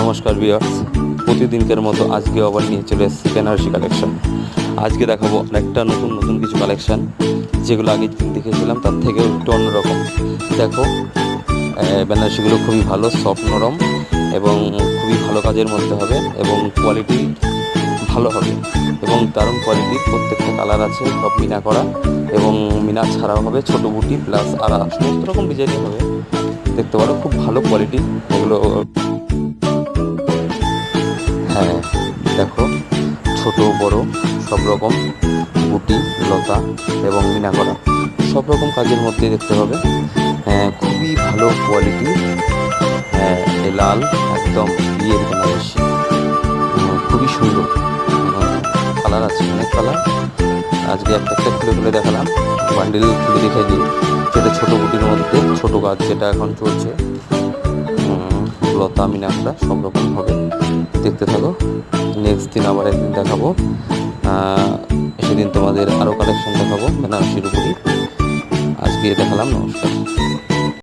নমস্কার ভিউয়ার্স, প্রতিদিনকার মতো আজকে আবার নিয়ে চলে এসেছি বেনারসি কালেকশন। আজকে দেখাবো আরেকটা নতুন নতুন কিছু কালেকশন, যেগুলো আগের দিন দেখেছিলাম তার থেকেও একটু অন্যরকম। দেখো, বেনারসিগুলো খুবই ভালো, সফট নরম এবং খুবই ভালো কাজের মধ্যে হবে এবং কোয়ালিটি ভালো হবে এবং দারুণ কোয়ালিটির। প্রত্যেকটা কালার আছে, সব মিনা করা এবং মিনা ছাড়াও হবে, ছোটো বুটি প্লাস আর সমস্ত রকম ডিজাইনই হবে। দেখতে পারো খুব ভালো কোয়ালিটি এগুলো। হ্যাঁ, দেখো, ছোট বড় সব রকম বুটি, লতা এবং মিনা করা সব রকম কাজের মধ্যে দেখতে হবে। হ্যাঁ, খুবই ভালো কোয়ালিটি। হ্যাঁ, এই লাল একদম বিয়ের বেনারসি, খুবই সুন্দর। কালার আছে, অনেক কালার। আজকে একটা একটা খুলে খুলে দেখালাম, বান্ডিল খুলে দেখাই দিই। যেটা ছোটো বুটির মধ্যে ছোটো কাজ যেটা এখন চলছে, লতা মিনাকড়া সব রকম হবে। দেখতে থাকো, নেক্সট দিন আবার একদিন দেখাবো। সেদিন তোমাদের আরও কালেকশন দেখাবো বেনারসির উপরই। আজকে দেখালাম, নমস্কার।